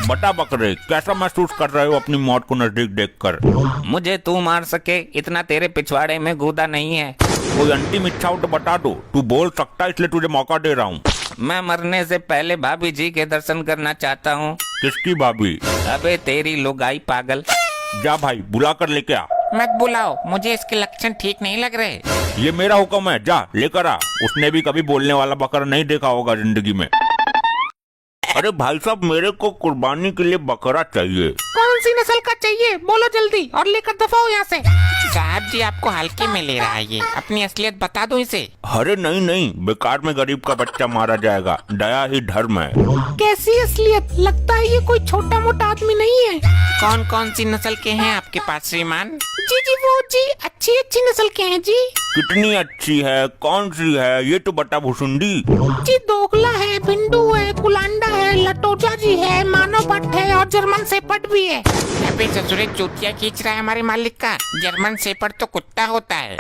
बता बकरे, कैसा महसूस कर रहे हो अपनी मौत को नजदीक देखकर? मुझे तू मार सके इतना तेरे पिछवाड़े में गूदा नहीं है। कोई अंतिम इच्छा हो तो बता दो, तू बोल सकता है इसलिए तुझे मौका दे रहा हूँ। मैं मरने से पहले भाभी जी के दर्शन करना चाहता हूँ। किसकी भाभी? अबे तेरी लुगाई पागल। जा भाई बुला कर लेके आ। मत बुलाओ, मुझे इसके लक्षण ठीक नहीं लग रहे। ये मेरा हुक्म है, जा लेकर आ। उसने भी कभी बोलने वाला बकरा नहीं देखा होगा जिंदगी में। अरे भाई साहब, मेरे को कुर्बानी के लिए बकरा चाहिए। कौन सी नस्ल का चाहिए, बोलो जल्दी और लेकर दफाओ यहाँ से। साहब जी आपको हल्के में ले रहा है ये, अपनी असलियत बता दो इसे। अरे नहीं नहीं, बेकार में गरीब का बच्चा मारा जाएगा, दया ही धर्म है। कैसी असलियत? लगता है ये कोई छोटा मोटा आदमी नहीं है। कौन कौन सी नस्ल के हैं आपके पास श्रीमान? जी जी वो जी अच्छी अच्छी नस्ल के हैं जी। कितनी अच्छी है, कौन सी है, ये तो बता भुसुंडी। जी दोगला है, भिंडू है, कुलांडा है, लटोजा जी है, मानव भट्ट है और जर्मन सेपर्ड भी है। अबे ससुरे चूतिया खींच रहा है हमारे मालिक का। जर्मन सेपर्ड तो कुत्ता होता है।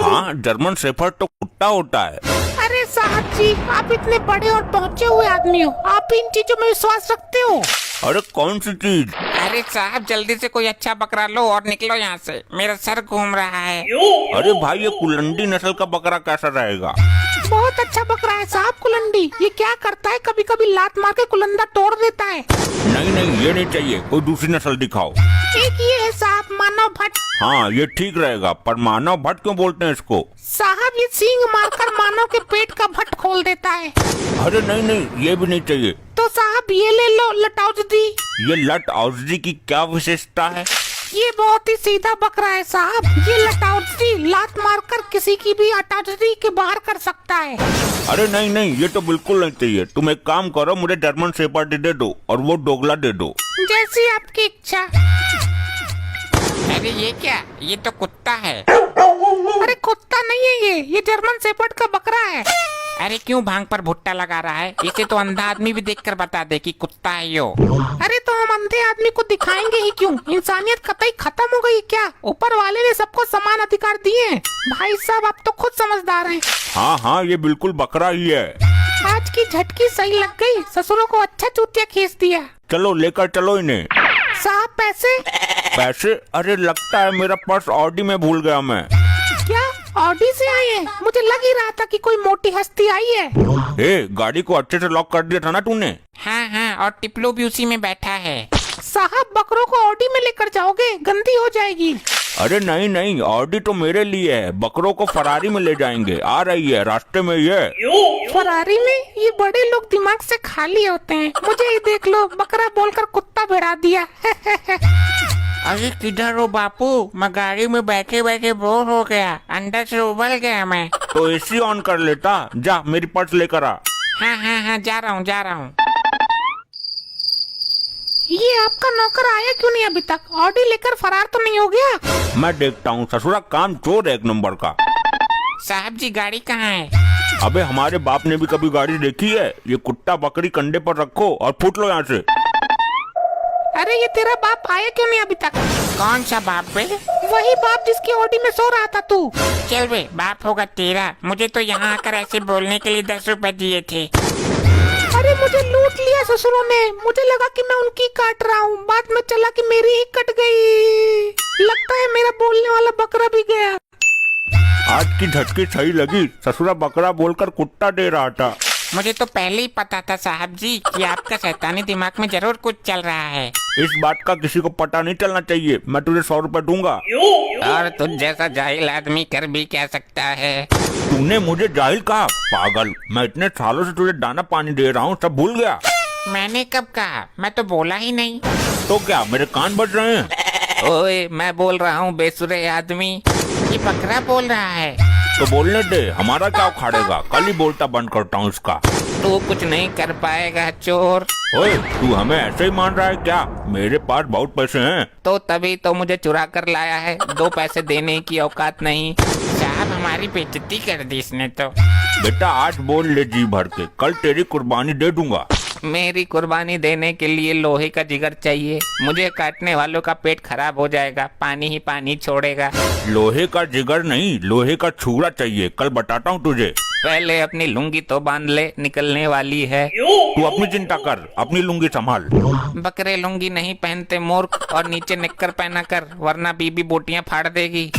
हाँ, जर्मन शेफर्ड तो कुत्ता होता है। अरे साहब जी, आप इतने बड़े और पहुँचे हुए आदमी हो, आप इन चीजों में विश्वास रखते हो? अरे कौन सी चीज? अरे साहब जल्दी से कोई अच्छा बकरा लो और निकलो यहाँ से, मेरा सर घूम रहा है। अरे भाई, ये कुलंडी नस्ल का बकरा कैसा रहेगा? बहुत अच्छा बकरा है साहब कुलंडी। ये क्या करता है, कभी कभी लात मार के कुलंदा तोड़ देता है। नहीं नहीं, ये नहीं चाहिए, कोई दूसरी नस्ल दिखाओ। एक ये है साहब, मानव भट्ट। हाँ ये ठीक रहेगा, पर मानव भट्ट क्यों बोलते हैं इसको? साहब ये सींग मारकर मानव के पेट का भट्ट खोल देता है। अरे नहीं नहीं, ये भी नहीं चाहिए। तो साहब ये ले लो, लटौजदी। ये लट औजदी की क्या विशेषता है? ये बहुत ही सीधा बकरा है साहब। ये लटौजदी लात मारकर किसी की भी अटौजदी के बाहर कर सकता है। अरे नहीं नहीं, ये तो बिल्कुल नहीं चाहिए। तुम एक काम करो, मुझे जर्मन शेपर्ड दे दो और वो डोगला दे दो। जैसी आपकी इच्छा। अरे ये क्या, ये तो कुत्ता है। अरे कुत्ता नहीं है ये जर्मन शेपर्ड का बकरा है। अरे क्यों भांग पर भुट्टा लगा रहा है? इसे तो अंधा आदमी भी देखकर बता दे कि कुत्ता है यो। अरे तो हम अंधे आदमी को दिखाएंगे ही क्यों? इंसानियत कतई खत्म हो गई क्या? ऊपर वाले ने सबको समान अधिकार दिए हैं। भाई साहब आप तो खुद समझदार हैं। हाँ हाँ, ये बिल्कुल बकरा ही है। आज की झटकी सही लग गई, ससुरों को अच्छा चूतिया खींच दिया। चलो लेकर चलो इन्हें। साहब पैसे? पैसे? अरे लगता है मेरा पर्स ऑडी में भूल गया मैं। क्या ऑडी से आए हैं? मुझे लग ही रहा था कि कोई मोटी हस्ती आई है। ए, गाड़ी को अच्छे से लॉक कर दिया था ना तूने? हाँ हाँ, और टिपलो भी उसी में बैठा है। साहब बकरों को ऑडी में लेकर जाओगे, गंदी हो जाएगी। अरे नहीं नहीं, ऑडी तो मेरे लिए है, बकरों को फरारी में ले जाएंगे। आ रही है रास्ते में ये। फरारी में? ये बड़े लोग दिमाग से खाली होते हैं। मुझे ही देख लो, बकरा बोलकर कुत्ता भिड़ा दिया। अरे किधर हो बापू? मैं गाड़ी में बैठे बैठे बोर हो गया, अंदर से उबल गया मैं। तो एसी ऑन कर लेता। जा मेरी पर्स लेकर आ। हाँ हाँ हाँ, जा रहा हूँ। ये आपका नौकर आया क्यों नहीं अभी तक? ऑडी लेकर फरार तो नहीं हो गया? मैं देखता हूँ, ससुरा काम चोर है एक नंबर का। साहब जी गाड़ी कहाँ है? अबे हमारे बाप ने भी कभी गाड़ी देखी है? ये कुत्ता बकरी कंधे पर रखो और फूट लो यहाँ से। अरे ये तेरा बाप आया क्यों नहीं अभी तक? कौन सा बाप बे? वही बाप जिसकी ऑडी में सो रहा था तू। चल बे, बाप होगा तेरा। मुझे तो यहाँ आकर ऐसे बोलने के लिए 10 रुपए दिए थे। अरे मुझे लूट लिया ससुरों ने। मुझे लगा कि मैं उनकी काट रहा हूँ, बाद में चला कि मेरी ही कट गई। लगता है मेरा बोलने वाला बकरा भी गया। आज की झटकी सही लगी, ससुरा बकरा बोलकर कुत्ता दे रहा था। मुझे तो पहले ही पता था साहब जी कि आपका शैतानी दिमाग में जरूर कुछ चल रहा है। इस बात का किसी को पता नहीं चलना चाहिए। मैं तुझे 100 रुपए दूंगा। और तुझ जैसा जाहिल आदमी कर भी क्या सकता है? तूने मुझे जाहिल कहा? पागल, मैं इतने सालों से तुझे दाना पानी दे रहा हूँ, सब भूल गया? मैंने कब कहा? मैं तो बोला ही नहीं। तो क्या मेरे कान बज रहे हैं? ओए मैं बोल रहा हूँ बेसुरे आदमी, ये बकरा बोल रहा है। तो बोलने दे, हमारा क्या उखाड़ेगा? कल ही बोलता बंद करता हूँ इसका। तू कुछ नहीं कर पाएगा चोर। ओए, तू हमें ऐसे ही मान रहा है क्या? मेरे पास बहुत पैसे हैं। तो तभी तो मुझे चुरा कर लाया है, 2 पैसे देने की औकात नहीं। साहब हमारी बेइज्जती कर दी इसने तो। बेटा आज बोल ले जी भर के, कल तेरी कुर्बानी दे दूंगा। मेरी कुर्बानी देने के लिए लोहे का जिगर चाहिए। मुझे काटने वालों का पेट खराब हो जाएगा, पानी ही पानी छोड़ेगा। लोहे का जिगर नहीं, लोहे का छुरा चाहिए, कल बताता हूँ तुझे। पहले अपनी लुंगी तो बांध ले, निकलने वाली है। तू अपनी चिंता कर, अपनी लुंगी संभाल। बकरे लुंगी नहीं पहनते मूर्ख, और नीचे निक्कर पहना कर, वरना बीबी बोटियां फाड़ देगी।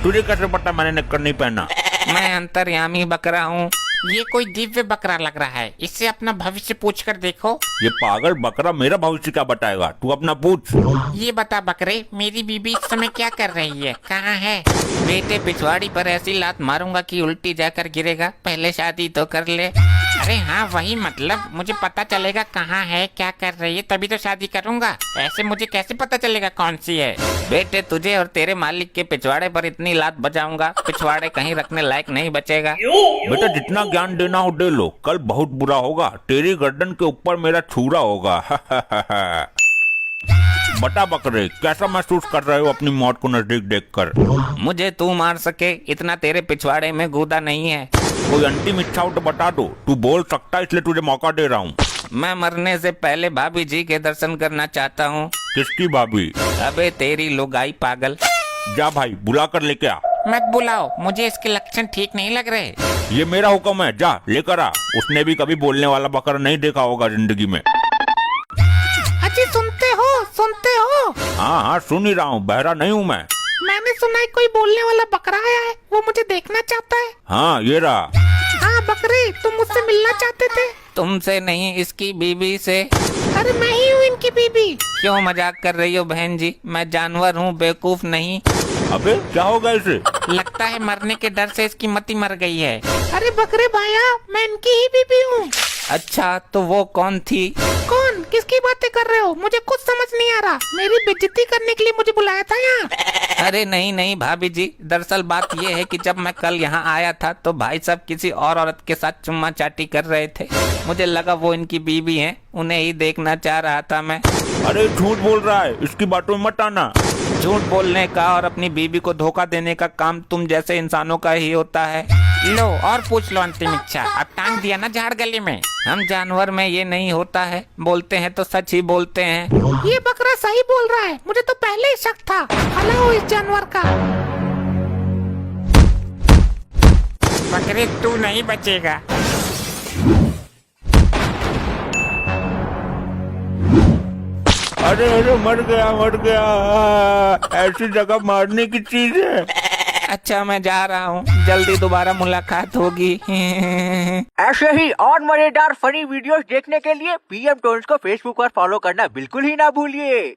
तुझे कैसे पता मैंने निक्कर नहीं पहना? मैं अंतर्यामी बकरा हूँ। ये कोई दिव्य बकरा लग रहा है, इससे अपना भविष्य पूछ कर देखो। ये पागल बकरा मेरा भविष्य क्या बताएगा, तू अपना पूछ। ये बता बकरे, मेरी बीबी इस समय क्या कर रही है, कहाँ है? बेटे पिछवाड़ी पर ऐसी लात मारूंगा कि उल्टी जाकर गिरेगा, पहले शादी तो कर ले। अरे हाँ वही मतलब, मुझे पता चलेगा कहाँ है, क्या कर रही है, तभी तो शादी करूंगा। ऐसे मुझे कैसे पता चलेगा कौन सी है? बेटे तुझे और तेरे मालिक के पिछवाड़े पर इतनी लात बजाऊंगा, पिछवाड़े कहीं रखने लायक नहीं बचेगा। बेटा जितना ज्ञान देना हो दे लो, कल बहुत बुरा होगा, तेरी गर्दन के ऊपर मेरा छुरा होगा। बता बकरे, कैसा महसूस कर रहे हो अपनी मौत को नजदीक देखकर? मुझे तू मार सके इतना तेरे पिछवाड़े में गूदा नहीं है। कोई अंतिम इच्छा हो तो बता दो, तू बोल सकता है इसलिए तुझे मौका दे रहा हूँ। मैं मरने से पहले भाभी जी के दर्शन करना चाहता हूँ। किसकी भाभी? अबे तेरी लुगाई पागल। जा भाई बुला कर लेके आ। मत बुलाओ, मुझे इसके लक्षण ठीक नहीं लग रहे। ये मेरा हुक्म है, जा लेकर आ। उसने भी कभी बोलने वाला बकरा नहीं देखा होगा जिंदगी में। अजी सुनते हो, सुनते हो? हाँ हाँ सुन ही रहा हूँ, बहरा नहीं हूँ मैं। मैंने सुना है कोई बोलने वाला बकरा आया है, वो मुझे देखना चाहता है। हाँ ये रहा। हाँ बकरे, तुम मुझसे मिलना चाहते थे? तुमसे नहीं, इसकी बीबी से। अरे मैं ही हूँ इनकी बीबी। क्यों मजाक कर रही हो बहन जी? मैं जानवर हूँ, बेवकूफ नहीं। अबे क्या होगा इसे? लगता है मरने के डर से इसकी मति मर गई है। अरे बकरे भाया, मैं इनकी ही बीबी हूँ। अच्छा तो वो कौन थी? कौन? किसकी बातें कर रहे हो? मुझे कुछ समझ नहीं आ रहा। मेरी बेइज्जती करने के लिए मुझे बुलाया था यहाँ? अरे नहीं नहीं भाभी जी, दरअसल बात ये है कि जब मैं कल यहाँ आया था तो भाई साहब किसी और औरत के साथ चुम्मा चाटी कर रहे थे। मुझे लगा वो इनकी बीबी हैं, उन्हें ही देखना चाह रहा था मैं। अरे झूठ बोल रहा है, इसकी बातों में मत आना। झूठ बोलने का और अपनी बीबी को धोखा देने का काम तुम जैसे इंसानों का ही होता है। लो और पूछ लो अंतिम इच्छा। अब टांग दिया ना झाड़ गले में। हम जानवर में ये नहीं होता है, बोलते हैं तो सच ही बोलते हैं। ये बकरा सही बोल रहा है, मुझे तो पहले ही शक था। हलाओ इस जानवर का। बकरे तू नहीं बचेगा। अरे अरे मर गया मर गया। ऐसी जगह मारने की चीज है। अच्छा मैं जा रहा हूँ, जल्दी दोबारा मुलाकात होगी। ऐसे ही और मजेदार फनी वीडियोस देखने के लिए PM टोन्स को फेसबुक पर फॉलो करना बिल्कुल ही ना भूलिए।